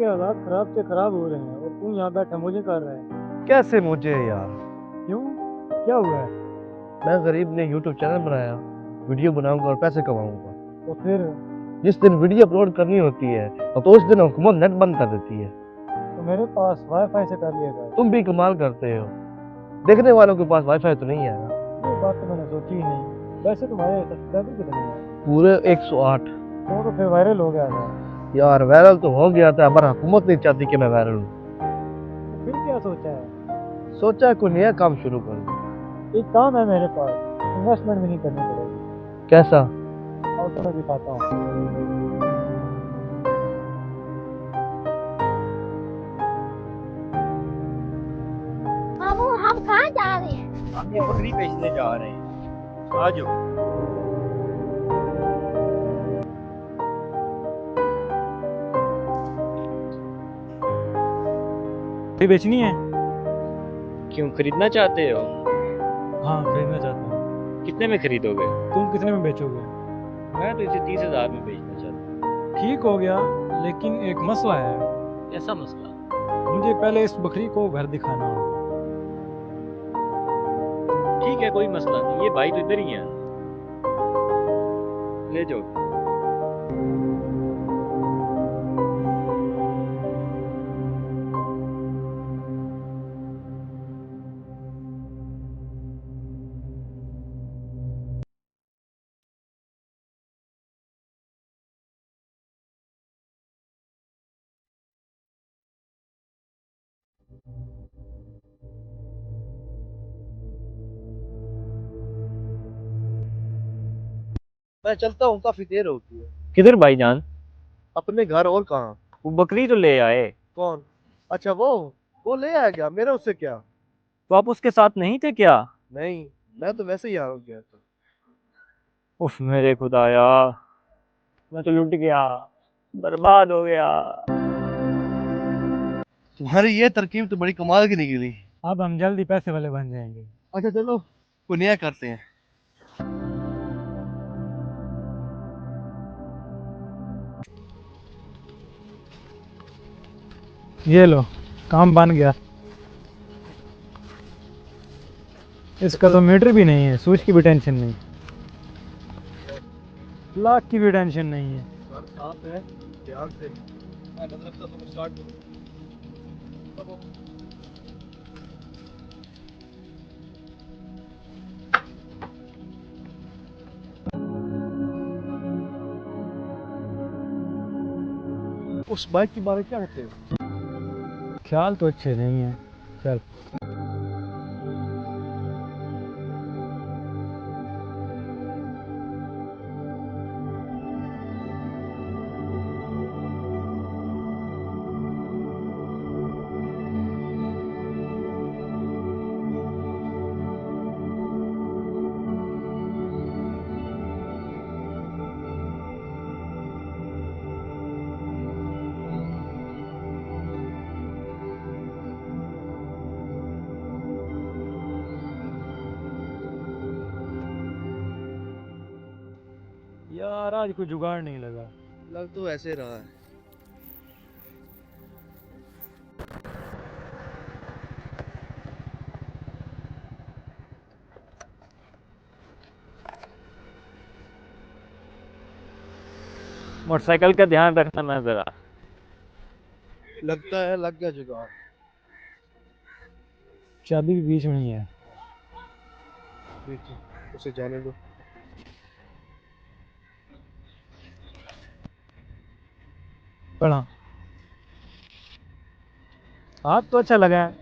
के हालात खराब से खराब हो रहे हैं और तू यहाँ बैठा मुझे कर रहा है। कैसे मुझे यार? क्यों? क्या हुआ है? मैं गरीब ने यूट्यूब चैनल बनाया, वीडियो बनाऊंगा और पैसे कमाऊंगा। तो फिर जिस दिन वीडियो अपलोड करनी होती है तो उस दिन हुकूमत नेट बंद कर देती है। तो मेरे पास वाईफाई से कर लिया कर। तुम भी कमाल करते हो, देखने वालों के पास वाईफाई तो नहीं है ना। ये बात तो मैंने सोची ही नहीं। वैसे तुम्हारे सब्सक्राइबर कितने हैं? पूरे 108। तो फिर वायरल हो गया था। यार वायरल तो हो गया था पर हुकूमत नहीं चाहती कि मैं वायरल हूँ। तो फिर क्या सोचा है? सोचा है कोई नया काम शुरू करूँ। एक काम है मेरे पास, इन्वेस्टमेंट भी नहीं करनी पड़ेगी। कैसा? और तो मैं दिखाता हूँ। मामू हम कहाँ जा रहे हैं? हम ये बकरी बेचने जा रहे हैं, आ जाओ। बकरी बेचनी है? क्यों, खरीदना चाहते हो? हाँ खरीदना चाहता हूँ। कितने में खरीदोगे? तुम कितने में बेचोगे? मैं तो इसे 30,000 में बेचना चाहता हूँ। ठीक हो गया, लेकिन एक मसला है। कैसा मसला? मुझे पहले इस बकरी को घर दिखाना होगा। ठीक है, कोई मसला नहीं, ये भाई तो इधर ही है, ले जाओ। मैं चलता हूँ, काफी देर होती है। किधर भाईजान? अपने घर, और कहाँ? वो बकरी तो ले आए। कौन? अच्छा वो ले आया क्या? मेरा उससे क्या? तो आप उसके साथ नहीं थे क्या? नहीं, मैं तो वैसे ही आ गया था। उफ मेरे खुदाया, मैं तो लुट गया, बर्बाद हो गया। तुम्हारी ये तरकीब तो बड़ी कमाल की निकली। अब हम जल्दी पैसे वाले बन जाएंगे। अच्छा चलो, कोई नया करते हैं। ये लो, काम बन गया। इसका तो मीटर भी नहीं है, स्विच की भी टेंशन नहीं, लाख की भी टेंशन नहीं है। आप है, ध्यान से। मैं मतलब तो तुम स्टार्ट करो। उस बाइक के बारे में क्या कहते हो? ख्याल तो अच्छे नहीं है। चल। यार आज कोई जुगाड़ नहीं लगा। लग तो ऐसे रहा है। मोटरसाइकिल का ध्यान रखना मैं जरा। लगता है लग गया जुगाड़। चाबी भी बीच में ही है। उसे जाने दो। पढ़ा, हाथ तो अच्छा लगा है।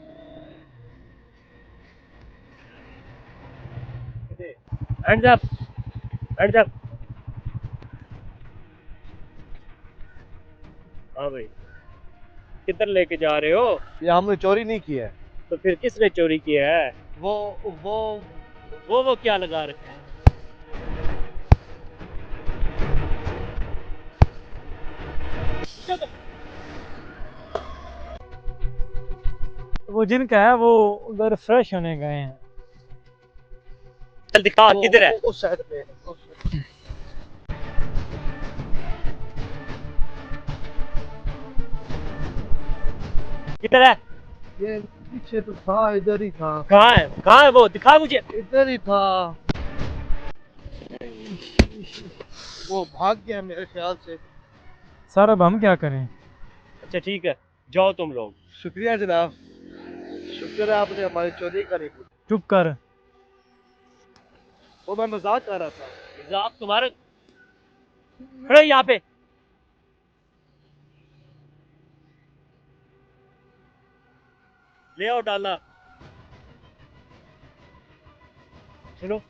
Hands up, hands up. हाँ भाई, किधर लेके जा रहे हो? ये हमने चोरी नहीं किया है। तो फिर किसने चोरी किया है? वो वो वो क्या लगा रखा है? वो जिनका है वो उधर फ्रेश होने गए हैं। चल दिखा किधर है। उस साइड पे। किधर है? ये पीछे तो था, इधर ही था। कहाँ है? कहाँ है वो? दिखा मुझे। इधर ही था। वो भाग गया मेरे ख्याल से। सर अब हम क्या करें? अच्छा ठीक है, जाओ तुम लोग। शुक्रिया जनाब, शुक्र है आपने हमारी चोरी करी। चुप कर। वो मैं मजाक कर रहा था। मजाक तुम्हारे, खड़े यहाँ पे। ले आओ डाला। चलो।